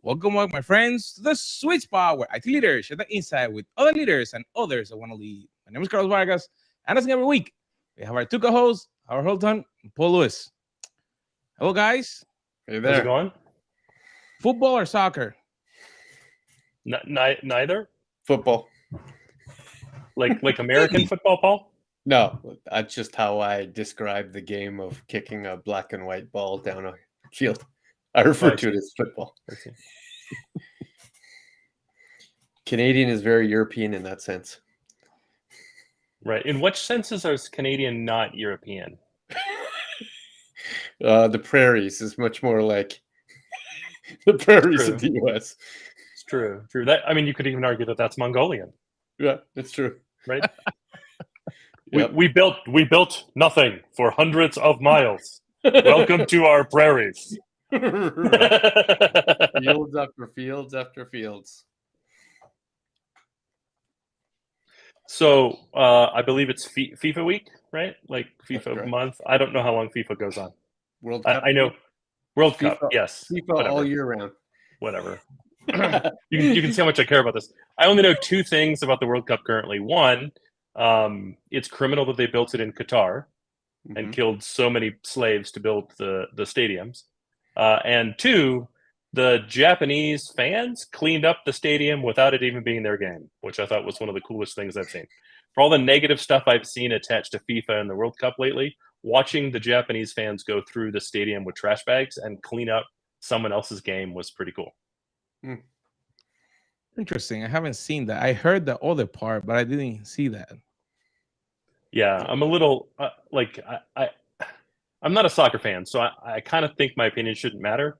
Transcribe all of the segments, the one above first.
Welcome back, my friends, to the sweet spot where IT leaders share the insight with other leaders and others that want to lead. My name is Carlos Vargas, and as every week, we have our two co-hosts, Howard Holton and Paul Lewis. Hello, guys. Hey How's it there. going? Football or soccer? Neither. Football. Like American football, Paul? No, that's just how I describe the game of kicking a black and white ball down a field. I refer to it as football. Canadian is very European in that sense. Right. In which senses is Canadian not European? The prairies is much more like the prairies of the U.S. It's true. That you could even argue that that's Mongolian. Yeah, that's true. Right. Yep. we built nothing for hundreds of miles. Welcome to our prairies. Fields after fields after fields. So I believe it's FIFA week, right? Like That's FIFA correct. month. I don't know how long FIFA goes on. World Cup. I know World FIFA, Cup. Yes. FIFA Whatever. all year round. Whatever. you can see how much I care about this. I only know two things about the World Cup currently. One, it's criminal that they built it in Qatar and killed so many slaves to build the stadiums. And two, the Japanese fans cleaned up the stadium without it even being their game, which I thought was one of the coolest things I've seen. For all the negative stuff I've seen attached to FIFA and the World Cup lately, watching the Japanese fans go through the stadium with trash bags and clean up someone else's game was pretty cool. Interesting. I haven't seen that. I heard the other part, but I didn't see that. Yeah, I'm a little I'm not a soccer fan, so I kind of think my opinion shouldn't matter.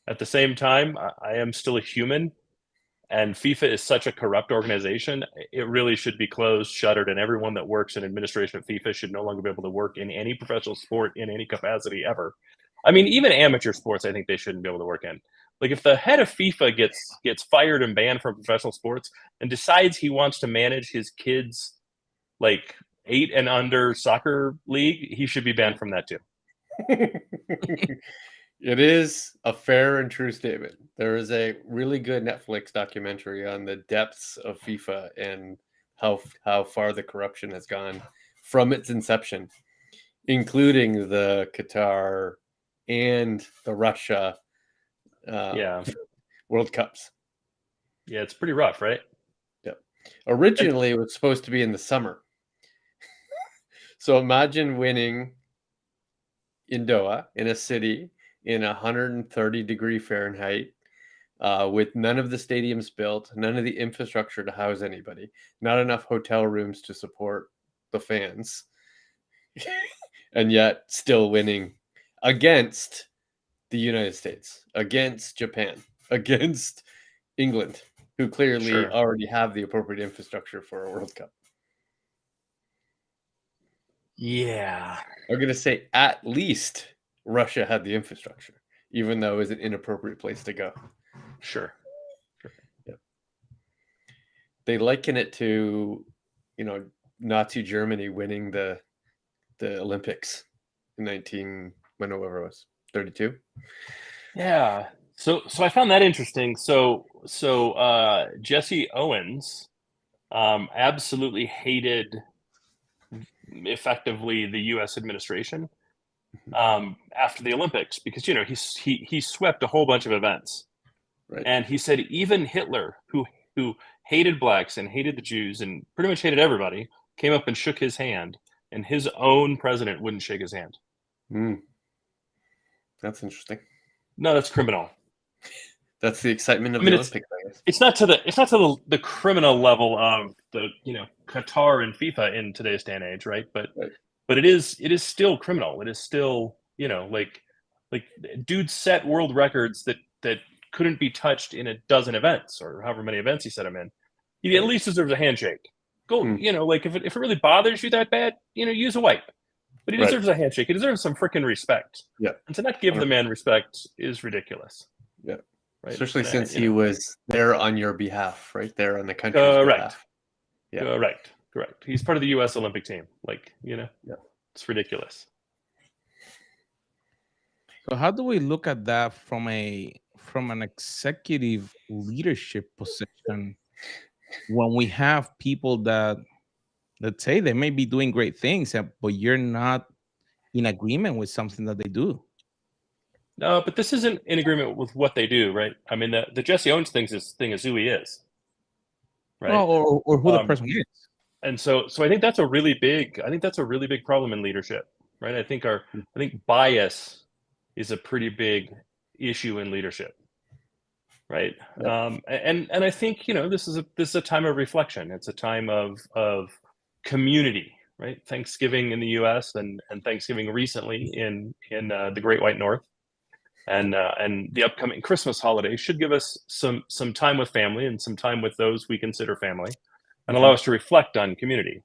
At the same time, I am still a human, and FIFA is such a corrupt organization. It really should be closed, shuttered, and everyone that works in administration at FIFA should no longer be able to work in any professional sport in any capacity ever. I mean, even amateur sports, I think they shouldn't be able to work in. Like, if the head of FIFA gets fired and banned from professional sports and decides he wants to manage his kids' 8 and under soccer league, he should be banned from that too. It is a fair and true statement. There is a really good Netflix documentary on the depths of FIFA and how far the corruption has gone from its inception, including the Qatar and the Russia World Cups. Yeah, it's pretty rough, right? Yep. Originally, it was supposed to be in the summer. So imagine winning in Doha, in a city in 130-degree Fahrenheit, with none of the stadiums built, none of the infrastructure to house anybody, not enough hotel rooms to support the fans, and yet still winning against the United States, against Japan, against England, who clearly already have the appropriate infrastructure for a World Cup. Yeah. I'm going to say at least Russia had the infrastructure, even though it was an inappropriate place to go. Sure. Yep. They liken it to, Nazi Germany winning the Olympics in whenever it was, 32. Yeah. So I found that interesting. So Jesse Owens absolutely hated effectively the U.S. administration after the Olympics because he swept a whole bunch of events, right? And he said even Hitler, who hated blacks and hated the Jews and pretty much hated everybody, came up and shook his hand, and his own president wouldn't shake his hand. That's interesting. No, that's criminal. That's the excitement of the Olympics, I guess. It's not to the criminal level of the Qatar and FIFA in today's day and age, right? But it is still criminal. It is still like dude set world records that couldn't be touched in a dozen events or however many events he set them in. He at least deserves a handshake. Go, if it really bothers you that bad, use a wipe. But he deserves a handshake. He deserves some freaking respect. Yeah. And to not give the man respect is ridiculous. Yeah. Right? Especially since he was there on your behalf, right? There on the country's behalf. Yeah. Correct. He's part of the U.S. Olympic team. It's ridiculous. So how do we look at that from from an executive leadership position when we have people that, let's say, they may be doing great things, but you're not in agreement with something that they do? No, but this isn't in agreement with what they do, right? I mean, the Jesse Owens thing is who he is, right? Well, or who the Um, person is. and so I think that's a really big problem in leadership, right? I think bias is a pretty big issue in leadership, right? Yep. And I think this is a time of reflection. It's a time of community, right? Thanksgiving in the U.S. and Thanksgiving recently in the Great White North, and the upcoming Christmas holiday should give us some time with family and some time with those we consider family, and allow us to reflect on community.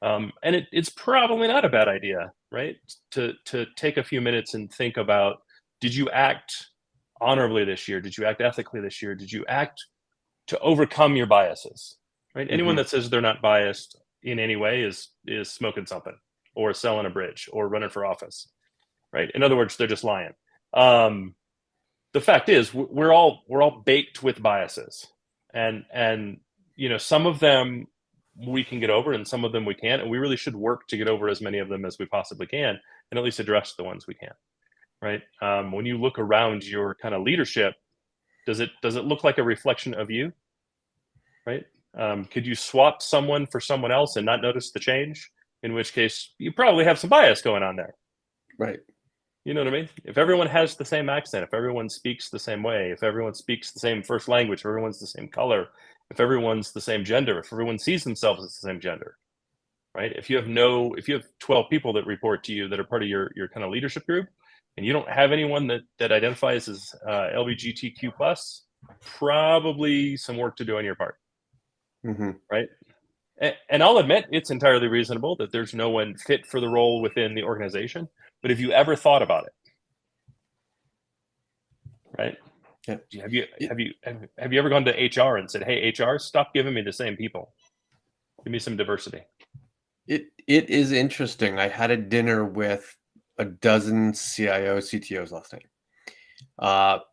And it's probably not a bad idea, right? To take a few minutes and think about: did you act honorably this year? Did you act ethically this year? Did you act to overcome your biases? Right? Anyone that says they're not biased in any way is smoking something, or selling a bridge, or running for office. Right? In other words, they're just lying. The fact is, we're all baked with biases, and some of them we can get over, and some of them we can't, and we really should work to get over as many of them as we possibly can, and at least address the ones we can. Right? When you look around your kind of leadership, does it look like a reflection of you? Right? Could you swap someone for someone else and not notice the change? In which case, you probably have some bias going on there. Right. You know what I mean? If everyone has the same accent, if everyone speaks the same way, if everyone speaks the same first language, if everyone's the same color, if everyone's the same gender, if everyone sees themselves as the same gender, right? If you have 12 people that report to you that are part of your kind of leadership group, and you don't have anyone that identifies as LGBTQ plus, probably some work to do on your part, right? And I'll admit it's entirely reasonable that there's no one fit for the role within the organization. But have you ever thought about it? Right? Yeah. Have you ever gone to HR and said, "Hey, HR, stop giving me the same people. Give me some diversity." It is interesting. I had a dinner with a dozen CIOs, CTOs last night,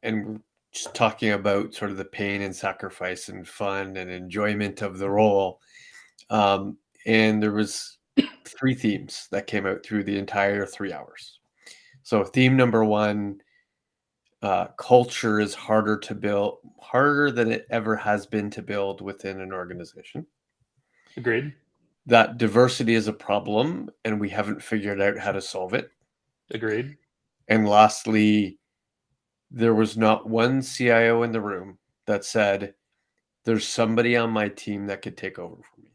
and we're just talking about sort of the pain and sacrifice and fun and enjoyment of the role. And there was 3 themes that came out through the entire 3 hours. So theme number 1, culture is harder than it ever has been to build within an organization. Agreed. That diversity is a problem, and we haven't figured out how to solve it. Agreed. And lastly, there was not one CIO in the room that said, there's somebody on my team that could take over for me.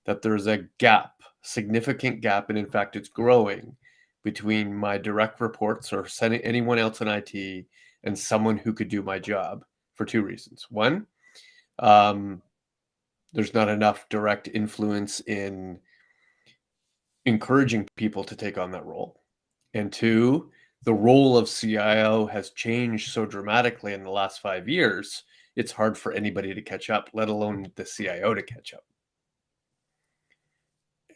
That there's a gap, significant gap, and in fact, it's growing between my direct reports or sending anyone else in IT and someone who could do my job for 2 reasons. One, there's not enough direct influence in encouraging people to take on that role. And 2, the role of CIO has changed so dramatically in the last 5 years, it's hard for anybody to catch up, let alone the CIO to catch up.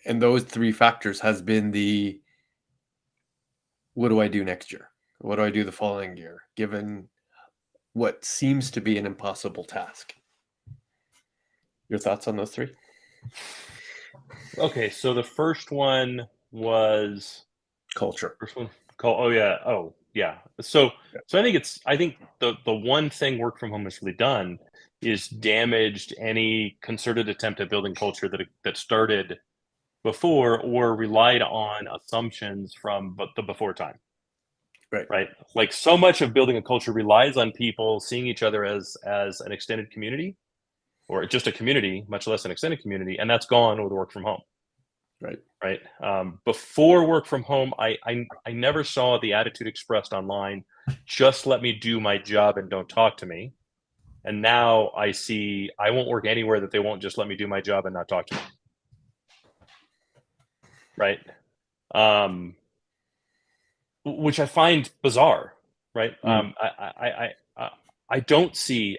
And those 3 factors has been the, what do I do next year? What do I do the following year, given what seems to be an impossible task? Your thoughts on those 3? Okay, so the first one was Culture. first one. Oh yeah. So I think the one thing work from home has really done is damaged any concerted attempt at building culture that started before or relied on assumptions from the before time. Right. Like, so much of building a culture relies on people seeing each other as an extended community, or just a community, much less an extended community, and that's gone with work from home. Right. Before work from home, I never saw the attitude expressed online, just let me do my job and don't talk to me. And now I see I won't work anywhere that they won't just let me do my job and not talk to me. Right. Which I find bizarre. Right. I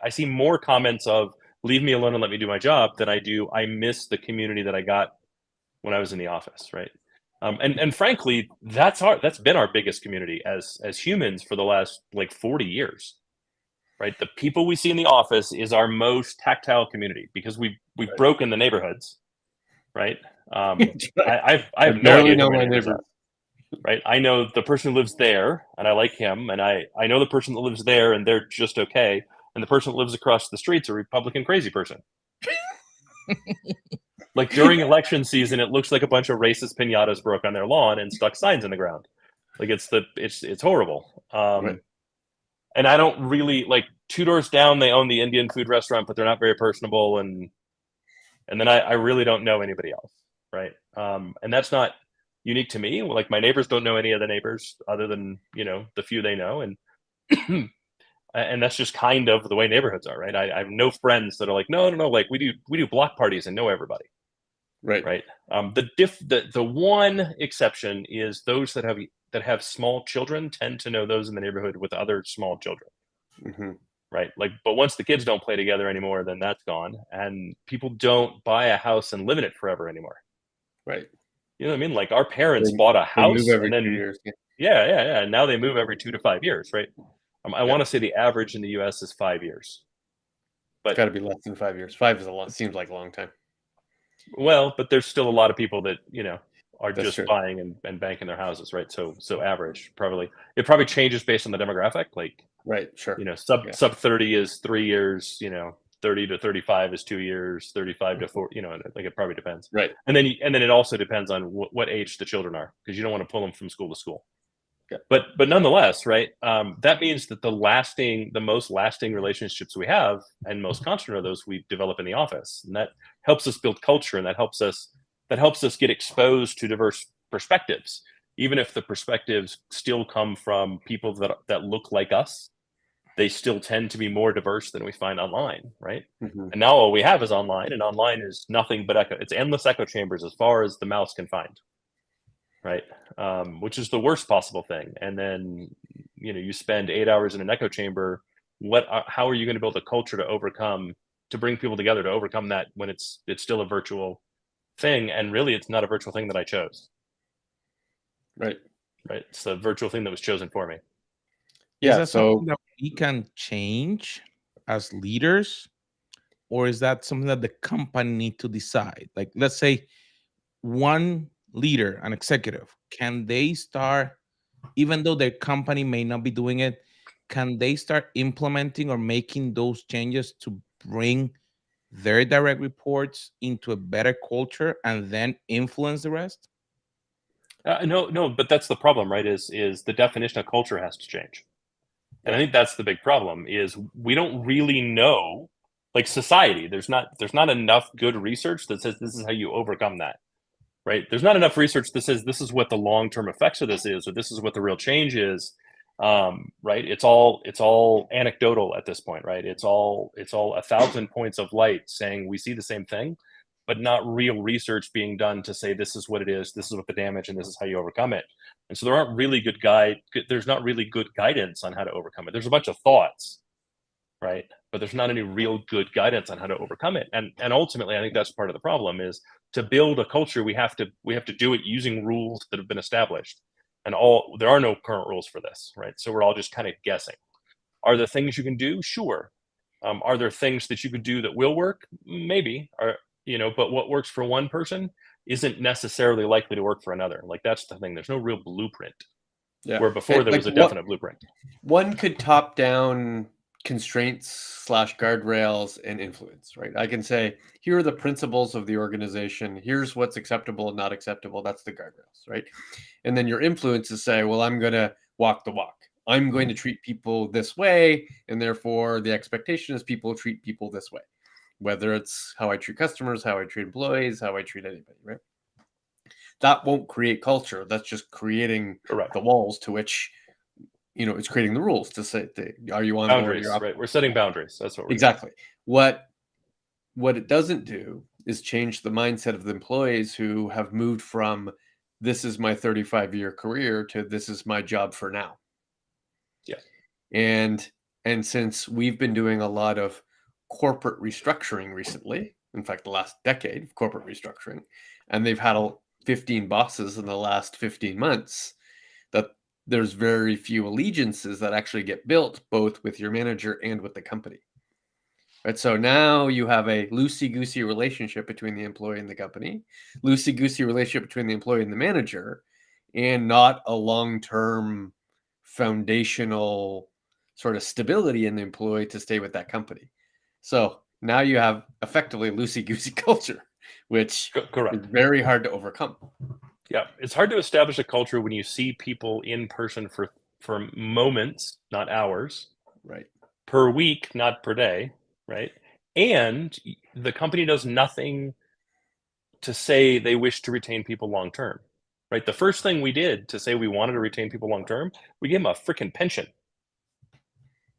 see more comments of leave me alone and let me do my job than I miss the community that I got when I was in the office. Right. And frankly, that's been our biggest community as humans for the last 40 years. right? The people we see in the office is our most tactile community because we've broken the neighborhoods, right? I have no barely idea who know my my neighbors neighbors. are, right? I know the person who lives there, and I like him, and I know the person that lives there, and they're just okay, and the person that lives across the street's a Republican crazy person. Like during election season, it looks like a bunch of racist pinatas broke on their lawn and stuck signs in the ground. Like it's horrible. Right. And I don't really like 2 doors down. They own the Indian food restaurant, but they're not very personable. And then I really don't know anybody else, right? And that's not unique to me. Like my neighbors don't know any of the neighbors other than the few they know, and and that's just kind of the way neighborhoods are, right? I have no friends that are like, no, like we do block parties and know everybody. Right. The one exception is those that have small children tend to know those in the neighborhood with other small children. Mm-hmm. Right. Like, but once the kids don't play together anymore, then that's gone. And people don't buy a house and live in it forever anymore. Right. You know what I mean? Like our parents bought a They move house every and then 2 years. yeah. And now they move every 2 to 5 years, right? I Yeah. want to say the average in the US is 5 years. It's But got to be less than 5 years. 5 is seems like a long time. well, but there's still a lot of people that, are That's just true. buying and banking their houses, right? So average it probably changes based on the demographic. Like, Right. Sure. sub 30 is 3 years, 30 to 35 is 2 years, 35 to 4, like it probably depends. Right. And then it also depends on what age the children are, because you don't want to pull them from school to school. Yeah. But nonetheless, right? That means that the most lasting relationships we have and most constant are those we develop in the office, and that helps us build culture, and that helps us get exposed to diverse perspectives, even if the perspectives still come from people that look like us. They still tend to be more diverse than we find online, right? Mm-hmm. And now all we have is online, and online is nothing but echo. It's endless echo chambers as far as the mouse can find, right? Which is the worst possible thing. And then you spend 8 hours in an echo chamber. How are you going to build a culture to bring people together to overcome that when it's still a virtual thing, and really it's not a virtual thing that I chose. Right. It's a virtual thing that was chosen for me. Is Yeah. that So something that we can change as leaders, or is that something that the company need to decide? Like, let's say one leader, an executive, can they start, even though their company may not be doing it, can they start implementing or making those changes to bring their direct reports into a better culture and then influence the rest? No, but that's the problem, right? Is the definition of culture has to change. And I think that's the big problem, is we don't really know, like society, there's not enough good research that says this is how you overcome that, right? There's not enough research that says this is what the long-term effects of this is, or this is what the real change is, right? It's all anecdotal at this point, right? It's all 1,000 points of light saying we see the same thing, but not real research being done to say this is what it is, this is what the damage, and this is how you overcome it. And so there's not really good guidance on how to overcome it. There's a bunch of thoughts, right? But there's not any real good guidance on how to overcome it. And ultimately, I think that's part of the problem, is to build a culture, we have to do it using rules that have been established. And there are no current rules for this, right? So we're all just kind of guessing. Are there things you can do? Sure. Are there things that you could do that will work? Maybe. But what works for one person isn't necessarily likely to work for another. Like, that's the thing. There's no real blueprint. yeah. Where before there was a definite blueprint. One could top down constraints / guardrails and influence, right? I can say, here are the principles of the organization. Here's what's acceptable and not acceptable. That's the guardrails, right? And then your influence is say, well, I'm going to walk the walk. I'm going to treat people this way. And therefore the expectation is people treat people this way, whether it's how I treat customers, how I treat employees, how I treat anybody, right? That won't create culture. That's just creating the walls to which, it's creating the rules to say, are you on boundaries, board? right? We're setting boundaries. That's what we're exactly doing. What it doesn't do is change the mindset of the employees who have moved from this is my 35-year career to this is my job for now. Yeah. And since we've been doing a lot of corporate restructuring recently, in fact, the last decade of corporate restructuring, and they've had 15 bosses in the last 15 months, that there's very few allegiances that actually get built both with your manager and with the company. Right. So now you have a loosey-goosey relationship between the employee and the company, loosey-goosey relationship between the employee and the manager, and not a long-term foundational sort of stability in the employee to stay with that company. So now you have effectively loosey-goosey culture, which Correct. is very hard to overcome. Yeah, it's hard to establish a culture when you see people in person for moments, not hours, Right. per week, not per day, right? And the company does nothing to say they wish to retain people long term, right? The first thing we did to say we wanted to retain people long term, we gave them a freaking pension,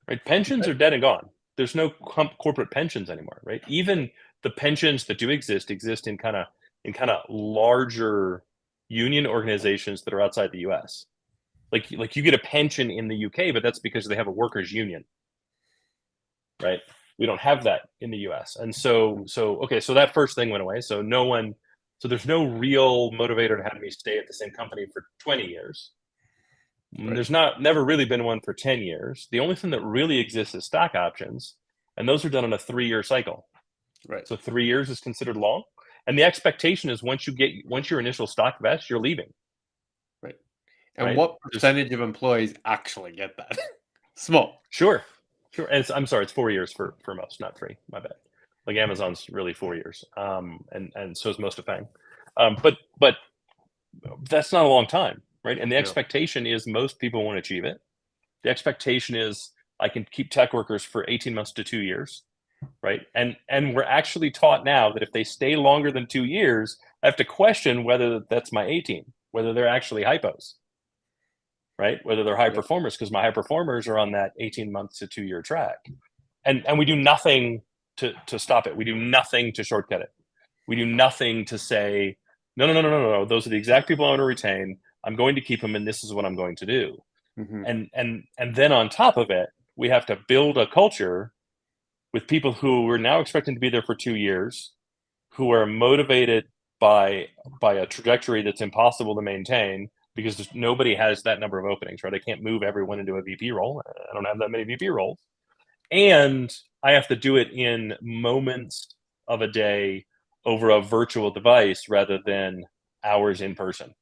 right? Pensions are dead and gone. There's no corporate pensions anymore, right? Even the pensions that do exist in kind of larger union organizations that are outside the U.S. Like you get a pension in the UK, but that's because they have a workers' union, right? We don't have that in the U.S. And so that first thing went away. So there's no real motivator to have me stay at the same company for 20 years. Right. There's never really been one for 10 years. The only thing that really exists is stock options, and those are done on a 3-year cycle. Right. So 3 years is considered long. And the expectation is once your initial stock vests, you're leaving. Right. And right? what percentage of employees actually get that? Small. Sure. And I'm sorry, it's 4 years for most, not 3. My bad. Like Amazon's really 4 years, and so is most of FANG. But that's not a long time, right? And the expectation is most people won't achieve it. The expectation is I can keep tech workers for 18 months to 2 years, right? And we're actually taught now that if they stay longer than 2 years, I have to question whether that's my A team, whether they're actually hypos, right? Whether they're high performers, because my high performers are on that 18 months to 2 year track. And we do nothing to stop it. We do nothing to shortcut it. We do nothing to say, no. Those are the exact people I want to retain. I'm going to keep them, and this is what I'm going to do. Mm-hmm. And then on top of it, we have to build a culture with people who are now expecting to be there for 2 years, who are motivated by a trajectory that's impossible to maintain because nobody has that number of openings, right? I can't move everyone into a VP role. I don't have that many VP roles. And I have to do it in moments of a day over a virtual device rather than hours in person,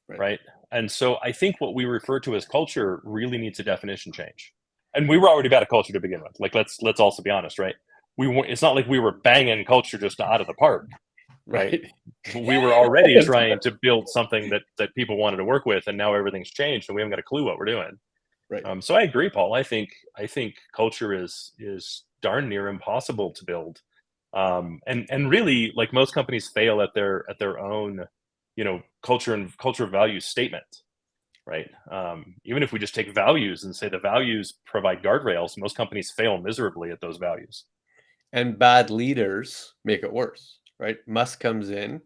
right? And so I think what we refer to as culture really needs a definition change. And we were already bad at culture to begin with. Like, let's also be honest, right? It's not like we were banging culture just out of the park, right? We were already trying to build something that people wanted to work with, and now everything's changed, and we haven't got a clue what we're doing. Right. So I agree, Paul. I think culture is darn near impossible to build, and really, like, most companies fail at their own, culture and culture value statement, right? Even if we just take values and say the values provide guardrails, most companies fail miserably at those values. And bad leaders make it worse, right? Musk comes in,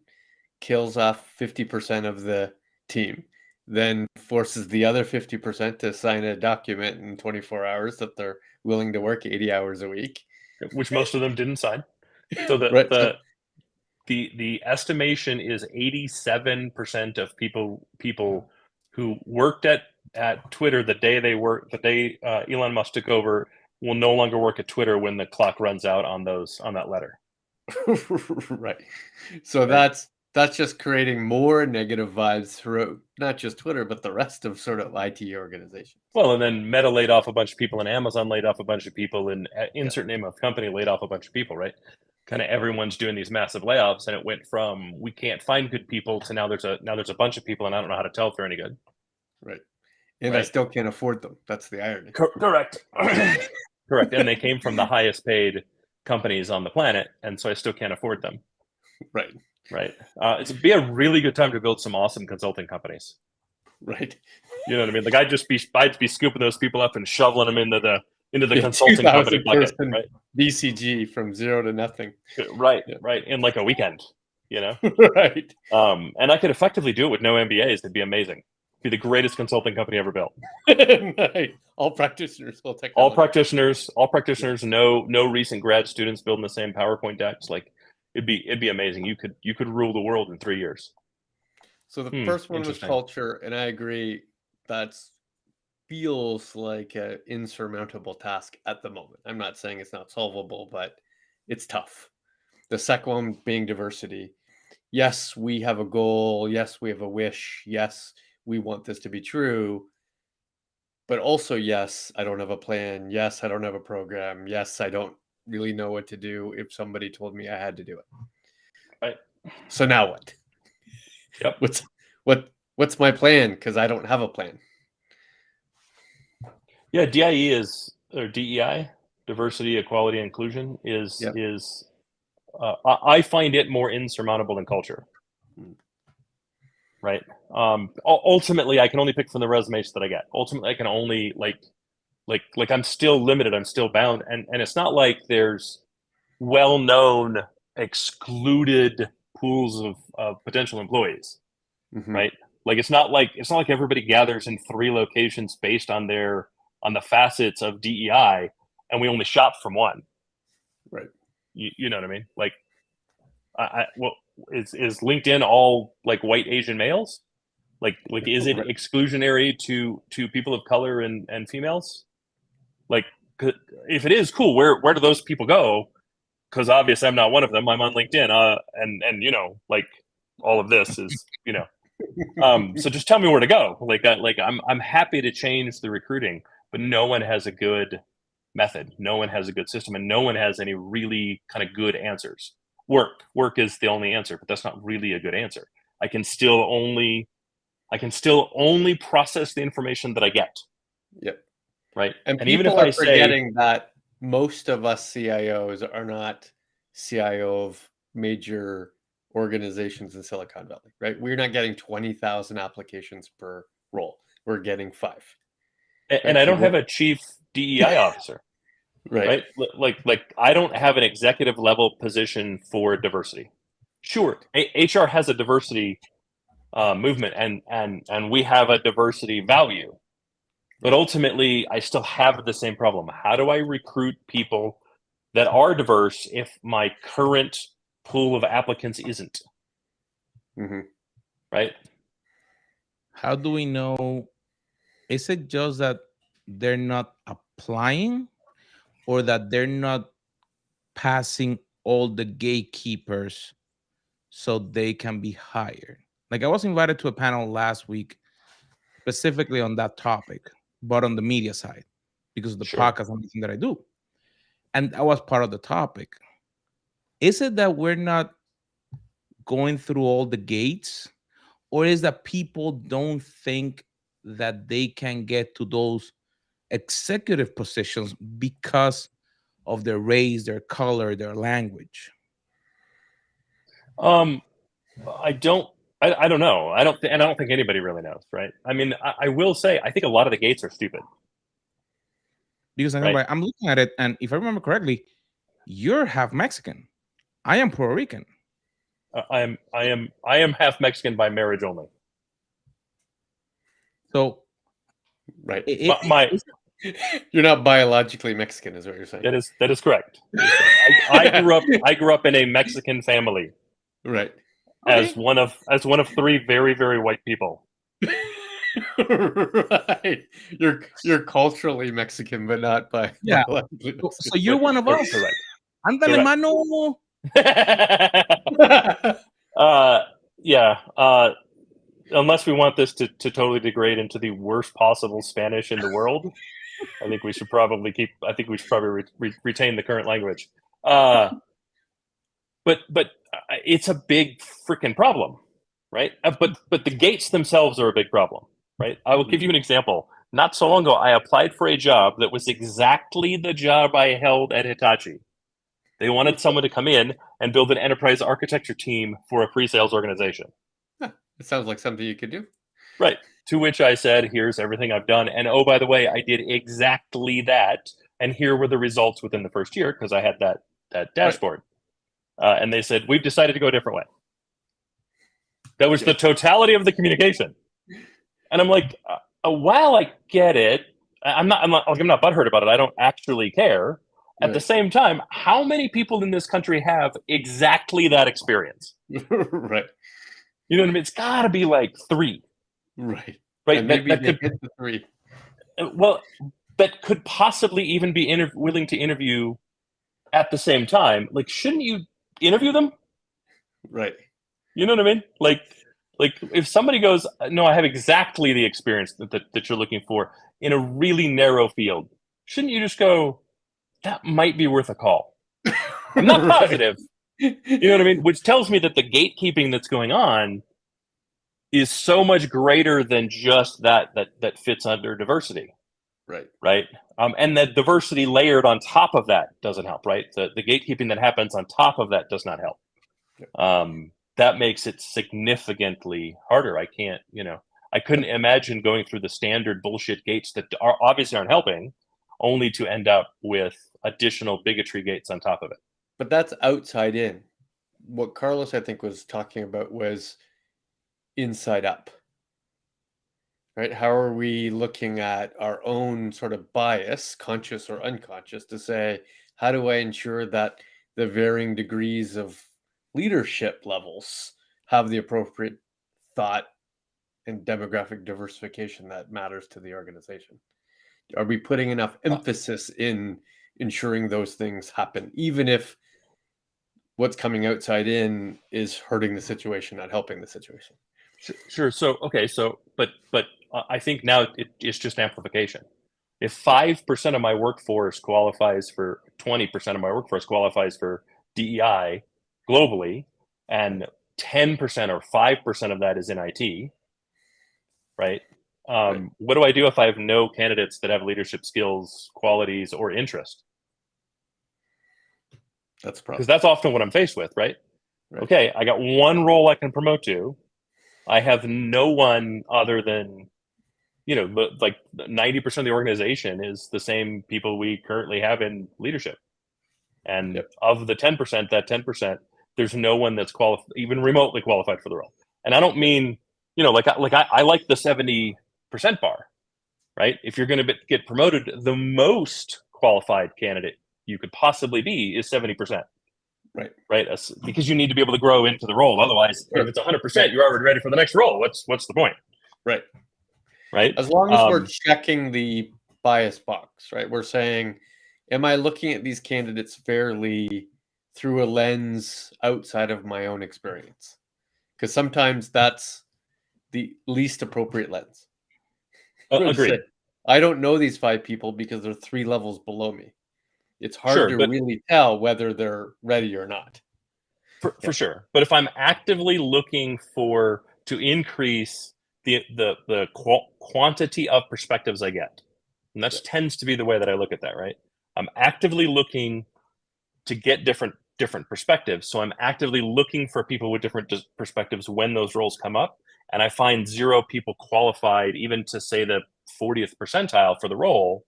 kills off 50% of the team, then forces the other 50% to sign a document in 24 hours that they're willing to work 80 hours a week, which most of them didn't sign. So the estimation is 87% of people who worked at Twitter the day Elon Musk took over will no longer work at Twitter when the clock runs out on that letter. Right. So that's just creating more negative vibes throughout not just Twitter, but the rest of sort of IT organizations. Well, and then Meta laid off a bunch of people, and Amazon laid off a bunch of people, and insert name of company laid off a bunch of people, right? Kind of everyone's doing these massive layoffs, and it went from we can't find good people to now there's a bunch of people, and I don't know how to tell if they're any good. Right. And I still can't afford them. That's the irony. Correct. Correct. And they came from the highest paid companies on the planet, and so I still can't afford them. Right. It'd be a really good time to build some awesome consulting companies. Right. You know what I mean? Like I'd be scooping those people up and shoveling them into the consulting company bucket, right? BCG from zero to nothing. Right. In like a weekend, Right. And I could effectively do it with no MBAs. It'd be amazing. Be the greatest consulting company ever built. Right. All practitioners, all practitioners. No recent grad students building the same PowerPoint decks. Like it'd be amazing. You could rule the world in 3 years. So the first one was culture, and I agree. that's feels like an insurmountable task at the moment. I'm not saying it's not solvable, but it's tough. The second one being diversity. Yes, we have a goal. Yes, we have a wish. Yes, we want this to be true. But also, yes, I don't have a plan. Yes, I don't have a program. Yes, I don't really know what to do if somebody told me I had to do it. Right. So now what? Yep. What's my plan? Because I don't have a plan. Yeah, DIE or DEI, diversity, equality, inclusion Yep. I find it more insurmountable than culture. Right. Ultimately, I can only pick from the resumes that I get. Ultimately, I can only like I'm still limited. I'm still bound, and it's not like there's well-known excluded pools of potential employees, right? Like it's not like everybody gathers in 3 locations based on the facets of DEI, and we only shop from one. Right. You know what I mean? Like, is LinkedIn all like white Asian males? Like is it exclusionary to people of color and females? Like, if it is, cool. Where do those people go? Because obviously I'm not one of them. I'm on LinkedIn. And like all of this is so just tell me where to go. Like I'm happy to change the recruiting, but no one has a good method. No one has a good system, and no one has any really kind of good answers. Work is the only answer, but that's not really a good answer. I can still only process the information that I get. Yep. Right. And even if people are I forgetting that most of us CIOs are not CIO of major organizations in Silicon Valley, right? We're not getting 20,000 applications per role. We're getting 5. And I don't have a chief DEI officer. Right. Like I don't have an executive level position for diversity. Sure, HR has a diversity movement, and we have a diversity value, but ultimately I still have the same problem. How do I recruit people that are diverse if my current pool of applicants isn't? Right. How do we know? Is it just that they're not applying, or that they're not passing all the gatekeepers so they can be hired? Like, I was invited to a panel last week specifically on that topic, but on the media side, because of the Sure. podcast and everything that I do. And that was part of the topic. Is it that we're not going through all the gates, or is that people don't think that they can get to those executive positions because of their race, their color, their language? I don't know. I don't think anybody really knows, right? I mean, I will say I think a lot of the gates are stupid. Because Right. I'm looking at it, and if I remember correctly, you're half Mexican. I am Puerto Rican. I am half Mexican by marriage only. So, Right. You're not biologically Mexican, is what you're saying. That is correct. I grew up in a Mexican family. Right. As one of 3 very, very white people. Right. You're culturally Mexican, but not by biologically Mexican. So you're one of us. Correct. Ándale, mano. Yeah. Unless we want this to totally degrade into the worst possible Spanish in the world, I think we should probably retain the current language. But it's a big freaking problem, right? But the gates themselves are a big problem, right? I will give you an example. Not so long ago, I applied for a job that was exactly the job I held at Hitachi. They wanted someone to come in and build an enterprise architecture team for a pre-sales organization. It sounds like something you could do. Right. To which I said, here's everything I've done. And oh, by the way, I did exactly that. And here were the results within the first year, because I had that dashboard. Right. And they said, we've decided to go a different way. That was the totality of the communication. And I'm like, while I get it, I'm not butthurt about it. I don't actually care. At the same time, how many people in this country have exactly that experience? Right. You know what I mean? It's got to be like 3. Right. right? And That, maybe that they could hit the 3. well, that could possibly even be willing to interview at the same time. Like, shouldn't you interview them? Right. You know what I mean? Like if somebody goes, no, I have exactly the experience that you're looking for in a really narrow field, shouldn't you just go, that might be worth a call? I'm not Right. positive. You know what I mean? Which tells me that the gatekeeping that's going on is so much greater than just that fits under diversity, Right. right? And the diversity layered on top of that doesn't help, right? The gatekeeping that happens on top of that does not help. That makes it significantly harder. I can't, I couldn't imagine going through the standard bullshit gates that are obviously aren't helping, only to end up with additional bigotry gates on top of it. But that's outside in. What Carlos, I think, was talking about was inside up. Right? How are we looking at our own sort of bias, conscious or unconscious, to say, how do I ensure that the varying degrees of leadership levels have the appropriate thought and demographic diversification that matters to the organization? Are we putting enough emphasis in ensuring those things happen, even if what's coming outside in is hurting the situation, not helping the situation? Sure. So okay. But I think now it's just amplification. If 5% of my workforce qualifies for 20% of my workforce qualifies for DEI globally, and 10% or 5% of that is in IT, right? Right. What do I do if I have no candidates that have leadership skills, qualities, or interest? That's a Because problem. that's often what I'm faced with, right? Right. Okay, I got one role I can promote to. I have no one other than, like 90% of the organization is the same people we currently have in leadership. And Yep. of the 10%, that 10%, there's no one that's even remotely qualified for the role. And I don't mean, I like the 70% bar, right? If you're going to get promoted, the most qualified candidate you could possibly be is 70%. Right, because you need to be able to grow into the role. Otherwise, if it's 100%, you're already ready for the next role. What's the point? Right. Right. As long as we're checking the bias box, right? We're saying, am I looking at these candidates fairly through a lens outside of my own experience? Because sometimes that's the least appropriate lens. Agreed. I don't know these 5 people because they're 3 levels below me. It's hard to really tell whether they're ready or not. For sure. But if I'm actively looking to increase the quantity of perspectives I get, and that tends to be the way that I look at that, right? I'm actively looking to get different perspectives. So I'm actively looking for people with different perspectives when those roles come up, and I find 0 people qualified even to say the 40th percentile for the role.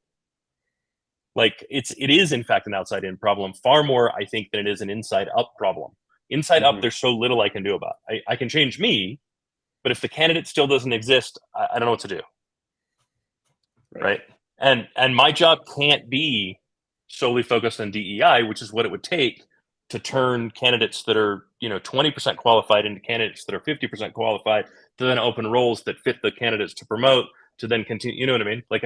Like it is in fact an outside in problem, far more I think than it is an inside up problem. Inside up, there's so little I can do about it. I can change me, but if the candidate still doesn't exist, I don't know what to do. Right. And my job can't be solely focused on DEI, which is what it would take to turn candidates that are 20% qualified into candidates that are 50% qualified, to then open roles that fit the candidates to promote, to then continue. You know what I mean? Like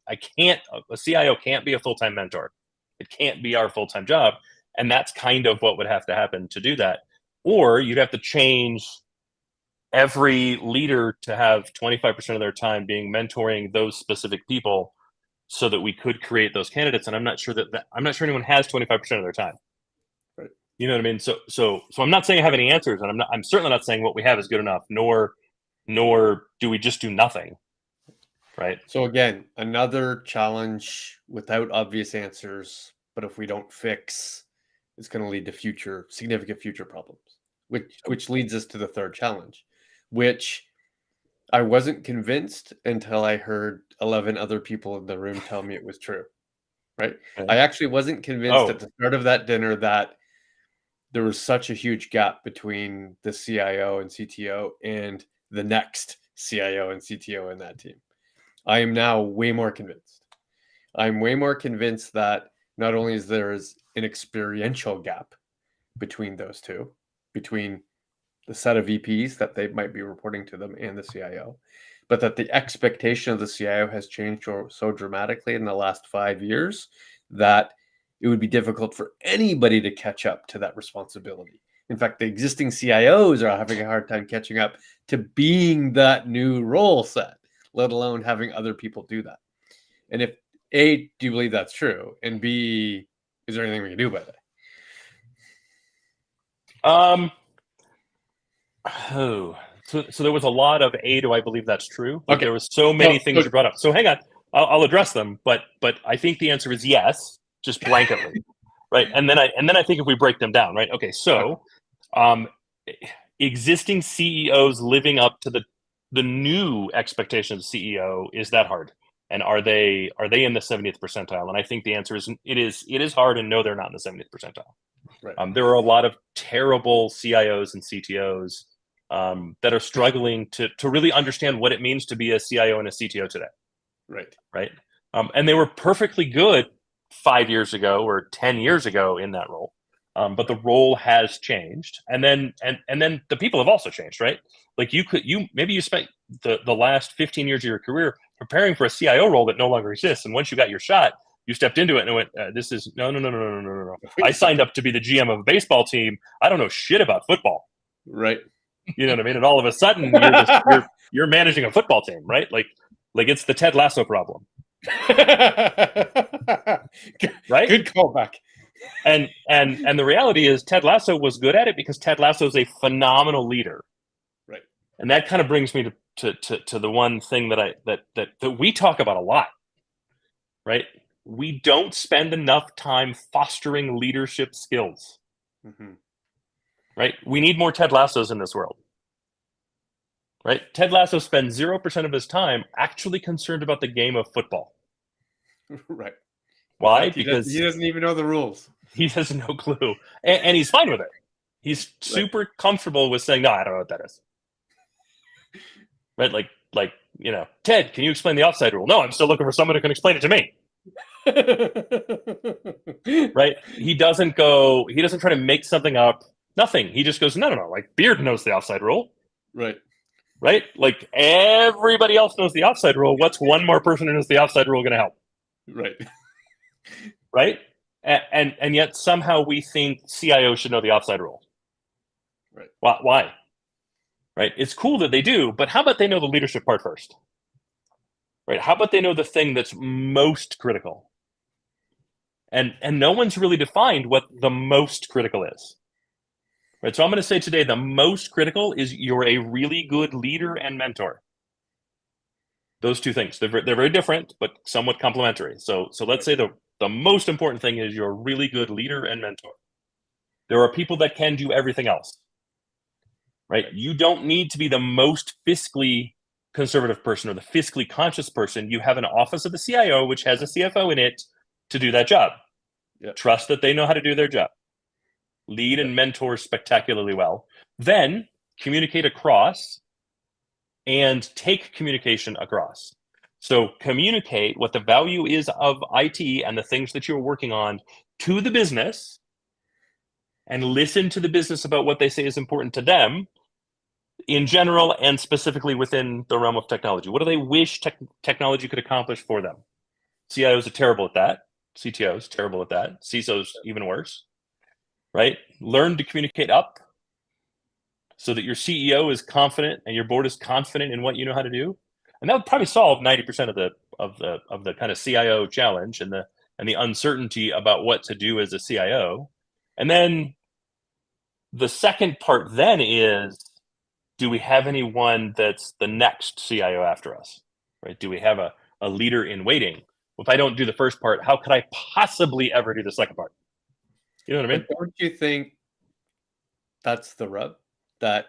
I can't, a CIO can't be a full-time mentor. It can't be our full-time job. And that's kind of what would have to happen to do that. Or you'd have to change every leader to have 25% of their time being mentoring those specific people, so that we could create those candidates. And I'm not sure I'm not sure anyone has 25% of their time. Right. You know what I mean? So I'm not saying I have any answers, and I'm certainly not saying what we have is good enough, nor do we just do nothing. Right. So again, another challenge without obvious answers, but if we don't fix, it's going to lead to significant future problems, which leads us to the third challenge, which I wasn't convinced until I heard 11 other people in the room tell me it was true. Right. Okay. I actually wasn't convinced at the start of that dinner that there was such a huge gap between the CIO and CTO and the next CIO and CTO in that team. I am now way more convinced. I'm way more convinced that not only is there an experiential gap between those two, between the set of VPs that they might be reporting to them and the CIO, but that the expectation of the CIO has changed so dramatically in the last 5 years that it would be difficult for anybody to catch up to that responsibility. In fact, the existing CIOs are having a hard time catching up to being that new role set, let alone having other people do that. And if A, do you believe that's true? And B, is there anything we can do about that? So there was a lot of A, do I believe that's true? Like Okay. there was so many things you brought up. So hang on, I'll address them, but I think the answer is yes, just blanketly, right? And then I think if we break them down, right? Okay, so existing CEOs living up to the new expectation of the CEO, is that hard? And are they in the 70th percentile? And I think the answer is it is hard, and no, they're not in the 70th percentile. Right. There are a lot of terrible CIOs and CTOs that are struggling to really understand what it means to be a CIO and a CTO today. Right. And they were perfectly good 5 years ago or 10 years ago in that role. But the role has changed, and then the people have also changed, right? Like you spent the last 15 years of your career preparing for a CIO role that no longer exists, and once you got your shot, you stepped into it and it went, "This is no. I signed up to be the GM of a baseball team. I don't know shit about football." Right. You know what I mean? And all of a sudden, you're managing a football team, right? Like it's the Ted Lasso problem, right? Good callback. And the reality is Ted Lasso was good at it because Ted Lasso is a phenomenal leader. Right. And that kind of brings me to the one thing that we talk about a lot, right? We don't spend enough time fostering leadership skills. Mm-hmm. Right? We need more Ted Lassos in this world. Right? Ted Lasso spends 0% of his time actually concerned about the game of football. Right. Why? Because he doesn't even know the rules. He has no clue. And he's fine with it. He's super comfortable with saying, "No, I don't know what that is." Right? Like, Ted, can you explain the offside rule? No, I'm still looking for someone who can explain it to me. Right? He doesn't try to make something up. Nothing. He just goes, no. Like Beard knows the offside rule. Right. Right? Like everybody else knows the offside rule. What's one more person who knows the offside rule going to help? Right. Right? And yet somehow we think CIO should know the offside rule. Right. Why? Right? It's cool that they do, but how about they know the leadership part first? Right? How about they know the thing that's most critical? And no one's really defined what the most critical is. Right? So I'm going to say today the most critical is you're a really good leader and mentor. Those two things. They're very different, but somewhat complementary. So let's say the most important thing is you're a really good leader and mentor. There are people that can do everything else. Right? You don't need to be the most fiscally conservative person or the fiscally conscious person. You have an office of the CIO, which has a CFO in it, to do that job. Yep. Trust that they know how to do their job. Lead and mentor spectacularly well. Then communicate across and take communication across. So communicate what the value is of IT and the things that you're working on to the business, and listen to the business about what they say is important to them in general and specifically within the realm of technology. What do they wish technology could accomplish for them? CIOs are terrible at that. CTOs terrible at that. CISOs even worse. Right? Learn to communicate up so that your CEO is confident and your board is confident in what you know how to do. And that would probably solve 90% of the kind of CIO challenge and the uncertainty about what to do as a CIO. And then the second part then is, do we have anyone that's the next CIO after us? Right? Do we have a leader in waiting? Well, if I don't do the first part, how could I possibly ever do the second part? You know what I mean? But don't you think that's the rub? That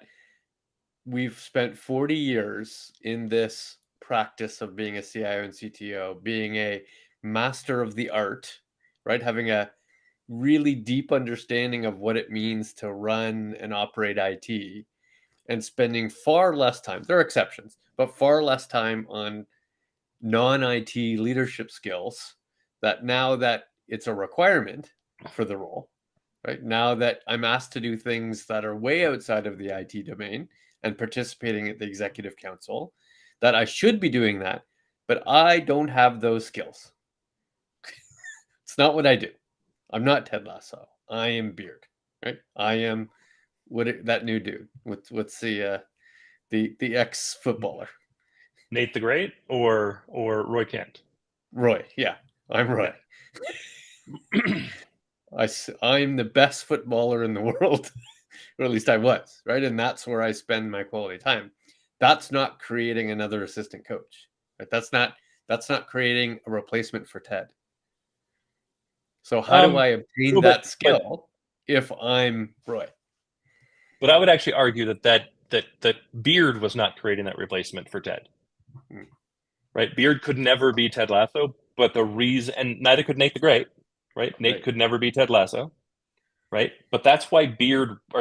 we've spent 40 years in this practice of being a CIO and CTO, being a master of the art, right? Having a really deep understanding of what it means to run and operate IT, and spending far less time, there are exceptions, but far less time on non-IT leadership skills, that now that it's a requirement for the role, right? Now that I'm asked to do things that are way outside of the IT domain and participating at the executive council, that I should be doing that, but I don't have those skills. It's not what I do. I'm not Ted Lasso. I am Beard, right? I am that new dude. What's the ex-footballer? Nate the Great or Roy Kent? Roy. Yeah, I'm Roy. I'm the best footballer in the world, or at least I was, right? And that's where I spend my quality time. That's not creating another assistant coach. Right? That's not creating a replacement for Ted. So how do I obtain that skill if I'm Roy? But I would actually argue that Beard was not creating that replacement for Ted. Right? Beard could never be Ted Lasso, but the reason, and neither could Nate the Great, right? Nate could never be Ted Lasso, right? But that's why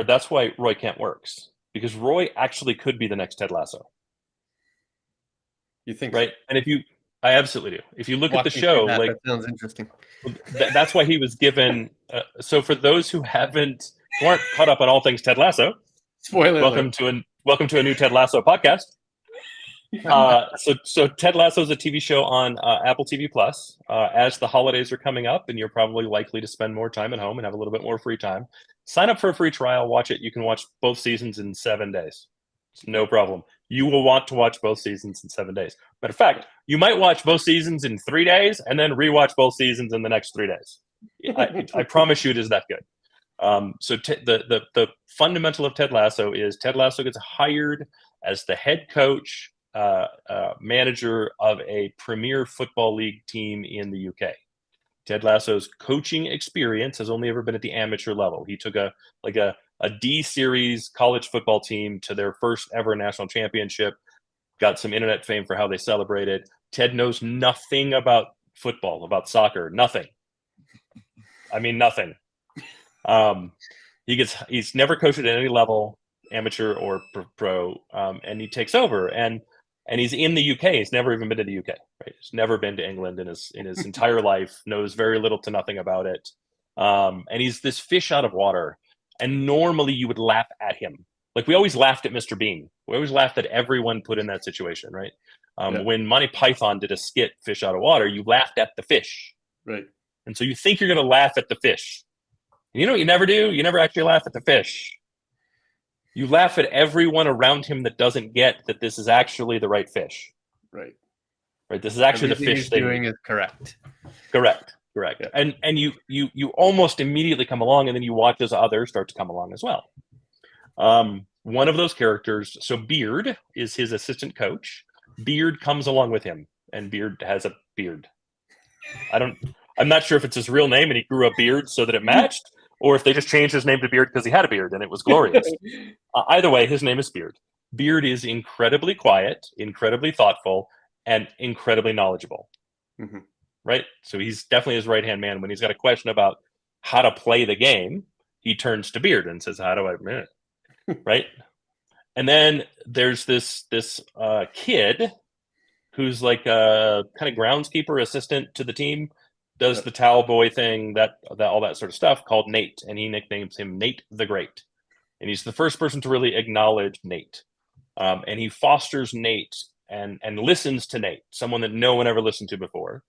that's why Roy Kent works, because Roy actually could be the next Ted Lasso. You think, right? So? And I absolutely do. If you look at the show, that sounds interesting. That's why he was given. So for those who aren't caught up on all things Ted Lasso, spoiler welcome to a new Ted Lasso podcast. So Ted Lasso is a TV show on Apple TV Plus. As the holidays are coming up, and you're probably likely to spend more time at home and have a little bit more free time, sign up for a free trial. Watch it. You can watch both seasons in 7 days. It's no problem. You will want to watch both seasons in 7 days. Matter of fact, you might watch both seasons in 3 days and then rewatch both seasons in the next 3 days. I promise you, it is that good. So the fundamental of Ted Lasso is Ted Lasso gets hired as the head coach, manager of a premier football league team in the UK. Ted Lasso's coaching experience has only ever been at the amateur level. He took a D series college football team to their first ever national championship, got some internet fame for how they celebrated. Ted knows nothing about football, about soccer, nothing. I mean, nothing. He's never coached at any level, amateur or pro, and he takes over, and he's in the UK. He's never even been to the UK. Right? He's never been to England in his entire life. Knows very little to nothing about it, and he's this fish out of water. And normally you would laugh at him. Like we always laughed at Mr. Bean. We always laughed at everyone put in that situation, right? When Monty Python did a skit, Fish Out of Water, you laughed at the fish. Right. And so you think you're going to laugh at the fish. And you know what you never do? You never actually laugh at the fish. You laugh at everyone around him that doesn't get that this is actually the right fish. Right. Right. This is actually Everything the fish he's thing. doing is correct. Correct. Yeah. And you almost immediately come along, and then you watch as others start to come along as well. One of those characters, so Beard is his assistant coach. Beard comes along with him, and Beard has a beard. I'm not sure if it's his real name and he grew a beard so that it matched, or if they just changed his name to Beard because he had a beard and it was glorious. Either way, his name is Beard. Beard is incredibly quiet, incredibly thoughtful, and incredibly knowledgeable. Mm-hmm. Right? So he's definitely his right-hand man. When he's got a question about how to play the game, he turns to Beard and says, how do I, right? And then there's this kid who's like a kind of groundskeeper assistant to the team, does the towel boy thing, that all that sort of stuff, called Nate. And he nicknames him Nate the Great. And he's the first person to really acknowledge Nate. And he fosters Nate and listens to Nate, someone that no one ever listened to before.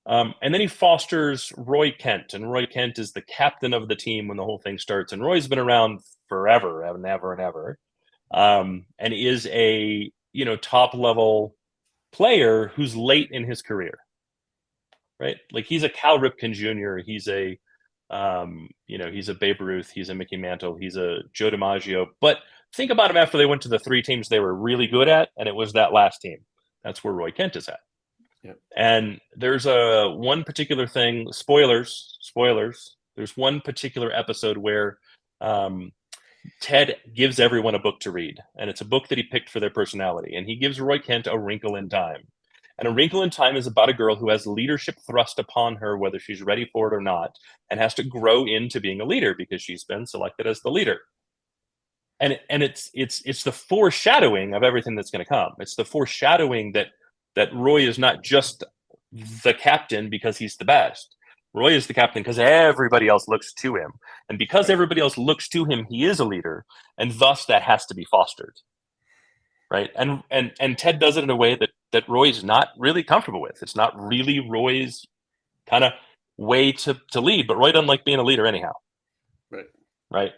And then he fosters Roy Kent, and Roy Kent is the captain of the team when the whole thing starts. And Roy's been around forever and ever, and is a top level player who's late in his career, right? Like he's a Cal Ripken Jr., he's a he's a Babe Ruth, he's a Mickey Mantle, he's a Joe DiMaggio. But think about him after they went to the 3 teams they were really good at, and it was that last team. That's where Roy Kent is at. Yep. And there's one particular thing, spoilers, there's one particular episode where Ted gives everyone a book to read, and it's a book that he picked for their personality, and he gives Roy Kent A Wrinkle in Time. And A Wrinkle in Time is about a girl who has leadership thrust upon her, whether she's ready for it or not, and has to grow into being a leader because she's been selected as the leader. And it's the foreshadowing of everything that's going to come. It's the foreshadowing that Roy is not just the captain because he's the best. Roy is the captain because everybody else looks to him. And because everybody else looks to him, he is a leader. And thus that has to be fostered. right? And Ted does it in a way that Roy's not really comfortable with. It's not really Roy's kind of way to lead, but Roy doesn't like being a leader anyhow. Right.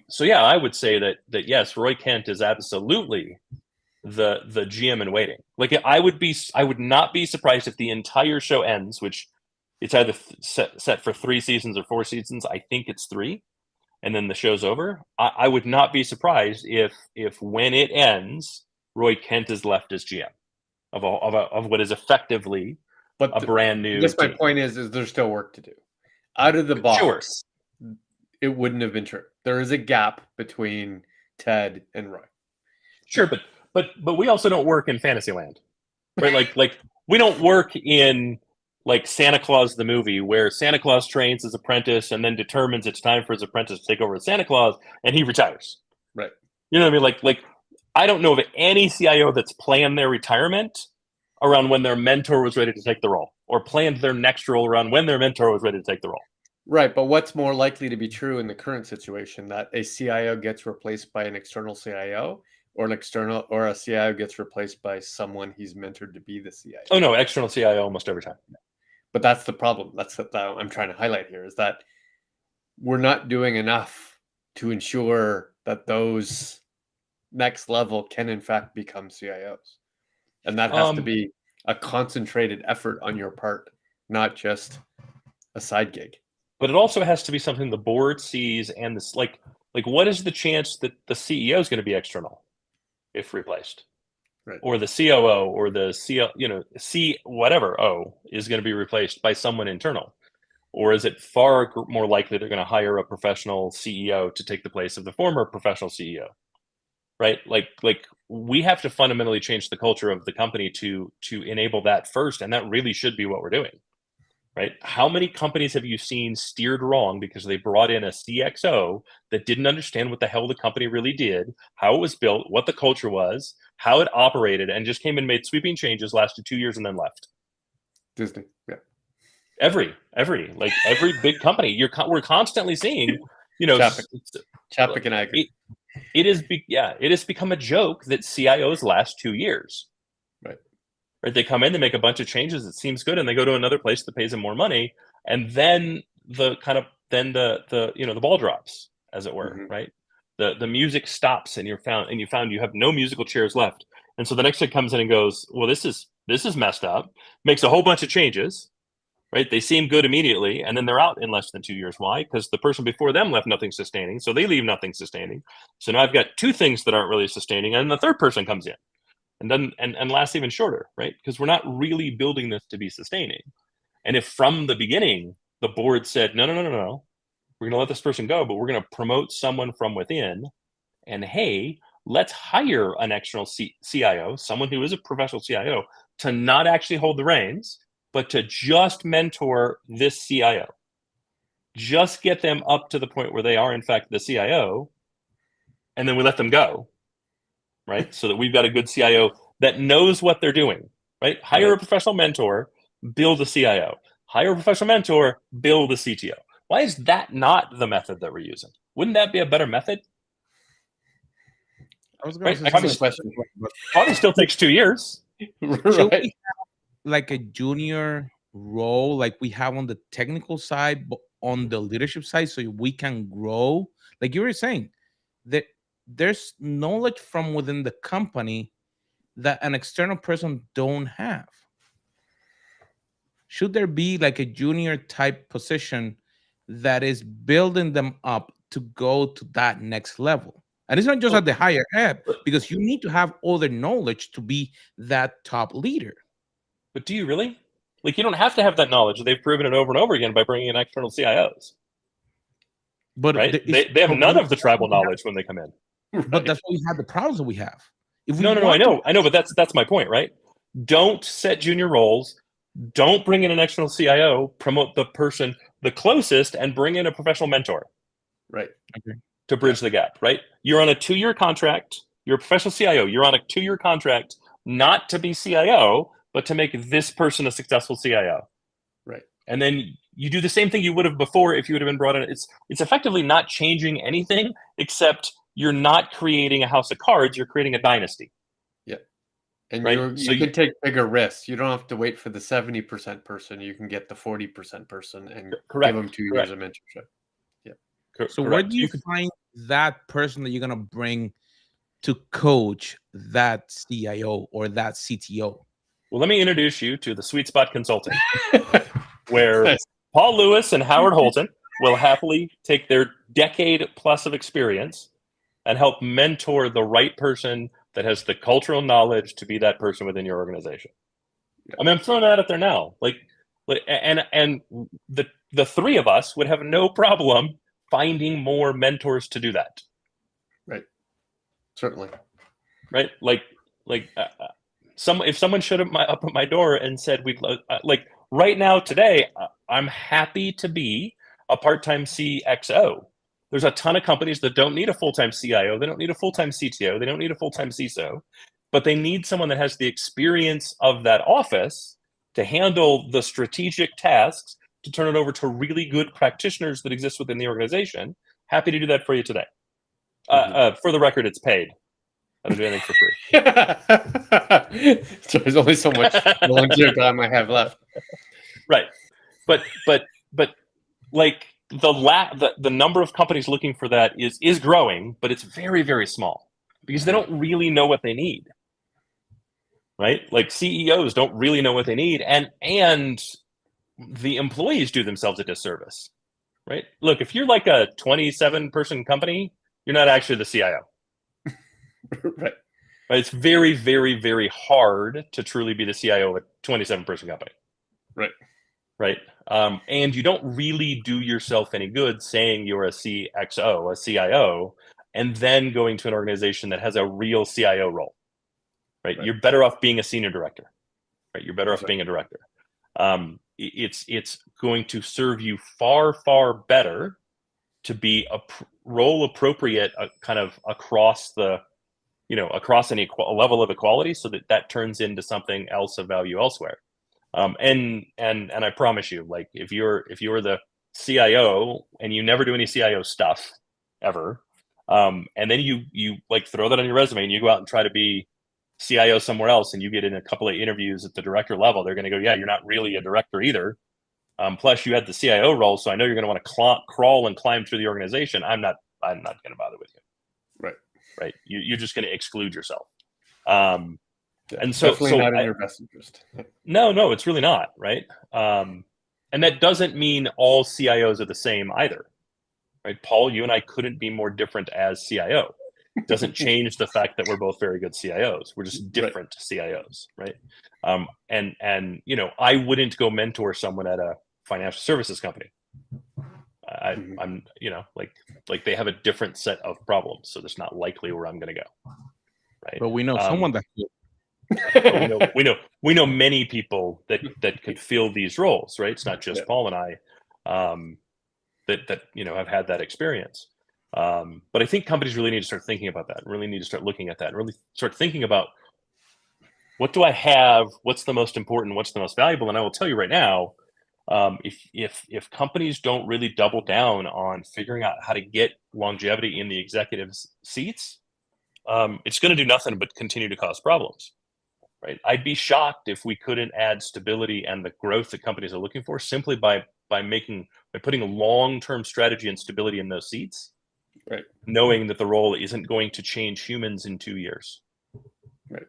So yeah, I would say that yes, Roy Kent is absolutely the GM in waiting. Like I would not be surprised if the entire show ends, which it's either set for 3 seasons or 4 seasons. I think it's 3, and then the show's over. I would not be surprised if when it ends, Roy Kent is left as GM of what is effectively a brand new. I guess my point is there's still work to do. Out of the box, Sure. It wouldn't have been true. There is a gap between Ted and Roy. Sure, but we also don't work in Fantasyland, right? like we don't work in like Santa Claus the movie, where Santa Claus trains his apprentice and then determines it's time for his apprentice to take over as Santa Claus, and he retires. Right. You know what I mean? Like I don't know of any CIO that's planned their retirement around when their mentor was ready to take the role, or planned their next role around when their mentor was ready to take the role. Right, but what's more likely to be true in the current situation, that a CIO gets replaced by an external CIO, or a CIO gets replaced by someone he's mentored to be the CIO? Oh no, external CIO almost every time. But that's the problem. That's what I'm trying to highlight here, is that we're not doing enough to ensure that those next level can in fact become CIOs. And that has to be a concentrated effort on your part, not just a side gig. But it also has to be something the board sees, and this like what is the chance that the CEO is going to be external if replaced, right? Or the COO or the C whatever O is going to be replaced by someone internal, or is it far more likely they're going to hire a professional CEO to take the place of the former professional CEO, right? Like we have to fundamentally change the culture of the company to enable that first, and that really should be what we're doing. Right? How many companies have you seen steered wrong because they brought in a CXO that didn't understand what the hell the company really did, how it was built, what the culture was, how it operated, and just came and made sweeping changes, lasted 2 years, and then left? Disney, yeah. Every big company, we're constantly seeing, Chapek and I agree. It has become a joke that CIOs last 2 years. Right, they come in, they make a bunch of changes, it seems good, and they go to another place that pays them more money, and then the ball drops, as it were. Mm-hmm. Right, the music stops, and you found you have no musical chairs left, and so the next guy comes in and goes, well, this is messed up, makes a whole bunch of changes. Right, they seem good immediately, and then they're out in less than 2 years. Why? Because the person before them left nothing sustaining, so they leave nothing sustaining. So now I've got 2 things that aren't really sustaining, and the third person comes in and lasts even shorter, right? Because we're not really building this to be sustaining. And if from the beginning the board said, no, we're going to let this person go, but we're going to promote someone from within, and hey, let's hire an external CIO, someone who is a professional CIO, to not actually hold the reins, but to just mentor this CIO. Just get them up to the point where they are, in fact, the CIO, and then we let them go. Right, so that we've got a good CIO that knows what they're doing. Right, hire a professional mentor, build a CIO. Hire a professional mentor, build a CTO. Why is that not the method that we're using? Wouldn't that be a better method? I was going to say question. Probably still takes 2 years. Right. Should we have like a junior role, like we have on the technical side, but on the leadership side, so we can grow? Like you were saying, that there's knowledge from within the company that an external person don't have. Should there be like a junior type position that is building them up to go to that next level? And it's not just at the higher ed, because you need to have other knowledge to be that top leader. But do you really? Like, you don't have to have that knowledge. They've proven it over and over again by bringing in external CIOs. But right? They have none of the tribal knowledge when they come in. Right. But that's why we have the problems that we have. No, I know, but that's my point, right? Don't set junior roles. Don't bring in an external CIO. Promote the person the closest and bring in a professional mentor. Right. Okay. To bridge the gap, right? You're on a 2-year contract. You're a professional CIO. You're on a 2-year contract, not to be CIO, but to make this person a successful CIO. Right. And then you do the same thing you would have before if you would have been brought in. It's effectively not changing anything, except you're not creating a house of cards. You're creating a dynasty. And right? you can take bigger risks. You don't have to wait for the 70% person. You can get the 40% person and give them 2 years of mentorship. Yeah. So where Correct. do you find that person that you're gonna bring to coach that CIO or that CTO? Well, let me introduce you to the Sweet Spot Consulting, where Nice. Paul Lewis and Howard Holton will happily take their decade plus of experience and help mentor the right person that has the cultural knowledge to be that person within your organization. I mean, I'm throwing that out there now. And the three of us would have no problem finding more mentors to do that. Right. Certainly. Right. If someone showed up at my door and said, "We'd like right now today, I'm happy to be a part-time CXO." There's a ton of companies that don't need a full-time CIO. They don't need a full-time CTO. They don't need a full-time CISO, but they need someone that has the experience of that office to handle the strategic tasks, to turn it over to really good practitioners that exist within the organization. Happy to do that for you today. For the record, it's paid. I don't do anything for free. So there's only so much volunteer time I have left. Right. But like the number of companies looking for that is growing, but it's very, very small because they don't really know what they need. Right? Like CEOs don't really know what they need, and the employees do themselves a disservice. Right? Look, if you're like a 27-person company, you're not actually the CIO. Right. But it's very, very, very hard to truly be the CIO of a 27-person company. Right. Right. And you don't really do yourself any good saying you're a CXO, a CIO, and then going to an organization that has a real CIO role. Right. You're better off being a senior director. Right. You're better off being a director. It's going to serve you far, far better to be a role appropriate kind of across across any level of equality, so that turns into something else of value elsewhere. And I promise you, like if you're the CIO and you never do any CIO stuff ever, and then you like throw that on your resume and you go out and try to be CIO somewhere else and you get in a couple of interviews at the director level, they're going to go, yeah, you're not really a director either. Plus you had the CIO role, so I know you're going to want to crawl and climb through the organization. I'm not going to bother with you. Right. You're just going to exclude yourself. And so definitely not in your best interest. No, it's really not. Right. And that doesn't mean all CIOs are the same either. Right. Paul, you and I couldn't be more different as CIO. It doesn't change the fact that we're both very good CIOs. We're just different CIOs. Right. And I wouldn't go mentor someone at a financial services company. I'm like they have a different set of problems, so that's not likely where I'm going to go. Right. But we know someone that could. we know many people that could fill these roles. Right. It's not just Paul and I that have had that experience. But I think companies really need to start thinking about that. Really need to start looking at that. And really start thinking about, what do I have? What's the most important? What's the most valuable? And I will tell you right now, if companies don't really double down on figuring out how to get longevity in the executive seats, it's going to do nothing but continue to cause problems. Right? I'd be shocked if we couldn't add stability and the growth that companies are looking for simply by putting a long-term strategy and stability in those seats. Right. Knowing that the role isn't going to change humans in 2 years. Right.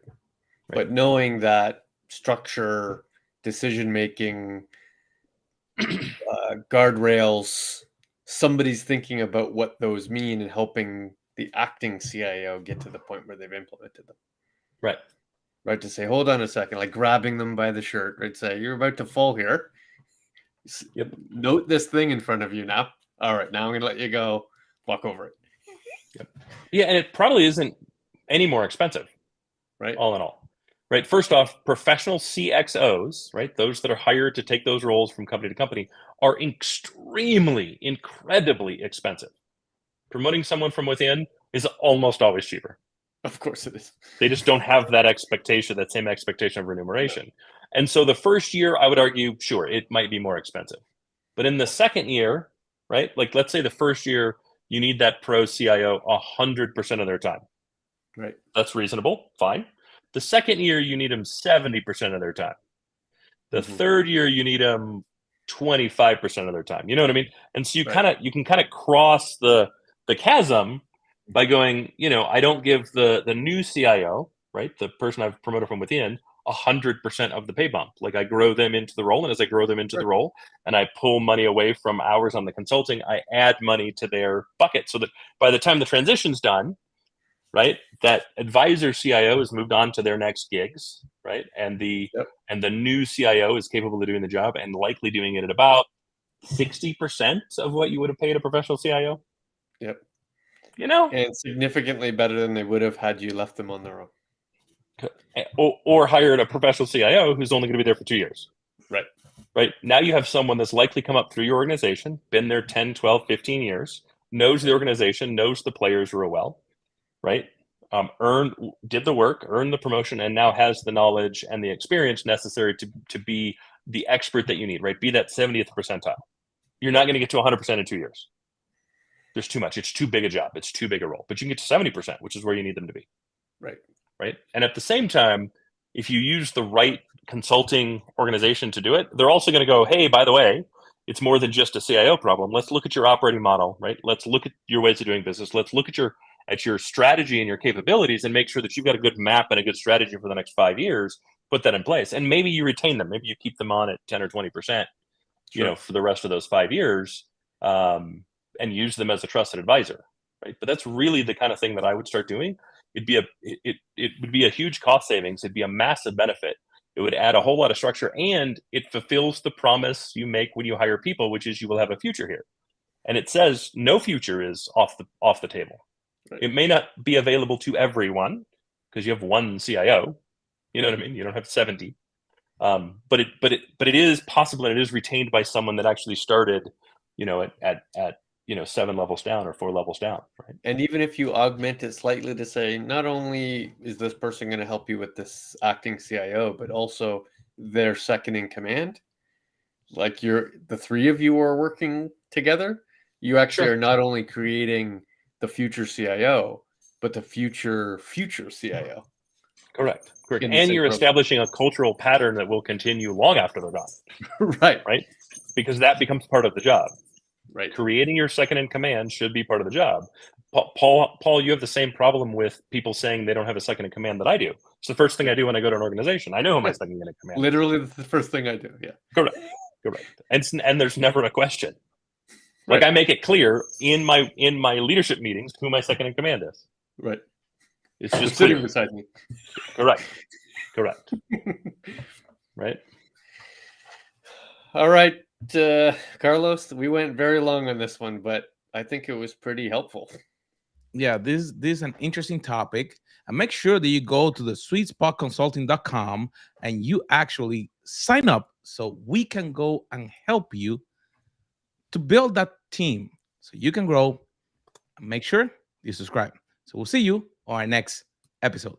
But knowing that structure, decision-making, guardrails, somebody's thinking about what those mean and helping the acting CIO get to the point where they've implemented them. Right. Right. To say, hold on a second, like grabbing them by the shirt, right? Say, you're about to fall here. Yep. Note this thing in front of you now. All right, now I'm going to let you go. Walk over it. Yep. Yeah, and it probably isn't any more expensive. Right. All in all. Right. First off, professional CXOs, right, those that are hired to take those roles from company to company, are incredibly expensive. Promoting someone from within is almost always cheaper. Of course it is. They just don't have that same expectation of remuneration. And so the first year, I would argue, sure, it might be more expensive. But in the second year, right, like let's say the first year, you need that pro CIO 100% of their time. Right. That's reasonable. Fine. The second year, you need them 70% of their time. The third year, you need them 25% of their time. You know what I mean? And so you can kind of cross the chasm by going, I don't give the new CIO, right, the person I've promoted from within, 100% of the pay bump. Like I grow them into the role, and as I grow them into the role, and I pull money away from hours on the consulting, I add money to their bucket, so that by the time the transition's done, right, that advisor CIO has moved on to their next gigs, right, and the new CIO is capable of doing the job and likely doing it at about 60% of what you would have paid a professional CIO. Yep. And significantly better than they would have had you left them on their own. Or hired a professional CIO who's only going to be there for 2 years. Right. Now you have someone that's likely come up through your organization, been there 10, 12, 15 years, knows the organization, knows the players real well, right? Did the work, earned the promotion, and now has the knowledge and the experience necessary to be the expert that you need, right? Be that 70th percentile. You're not going to get to 100% in 2 years. There's too much. It's too big a job. It's too big a role. But you can get to 70%, which is where you need them to be. Right. And at the same time, if you use the right consulting organization to do it, they're also going to go, hey, by the way, it's more than just a CIO problem. Let's look at your operating model, right? Let's look at your ways of doing business. Let's look at your strategy and your capabilities and make sure that you've got a good map and a good strategy for the next 5 years. Put that in place. And maybe you retain them. Maybe you keep them on at 10 or 20%, for the rest of those 5 years, and use them as a trusted advisor, right? But that's really the kind of thing that I would start doing. It would be a huge cost savings. It'd be a massive benefit. It would add a whole lot of structure, and it fulfills the promise you make when you hire people, which is you will have a future here. And it says no future is off the table. Right. It may not be available to everyone because you have one CIO. You know what I mean? You don't have 70. But it is possible, and it is retained by someone that actually started, at 7 levels down or 4 levels down, right? And even if you augment it slightly to say, not only is this person going to help you with this acting CIO, but also their second in command, like the three of you are working together, you actually are not only creating the future CIO, but the future CIO. Correct. And you're establishing a cultural pattern that will continue long after they're gone. Right. Because that becomes part of the job. Right. Creating your second in command should be part of the job. Paul, you have the same problem with people saying they don't have a second in command that I do. It's the first thing I do when I go to an organization. I know who my second in command is. Literally the first thing I do. Yeah. Correct. And there's never a question. Like I make it clear in my leadership meetings who my second in command is. Right. It's just sitting beside me. Correct. Right. All right. Carlos, we went very long on this one, but I think it was pretty helpful. Yeah, this is an interesting topic. And make sure that you go to the sweetspotconsulting.com and you actually sign up so we can go and help you to build that team so you can grow. And make sure you subscribe. So we'll see you on our next episode.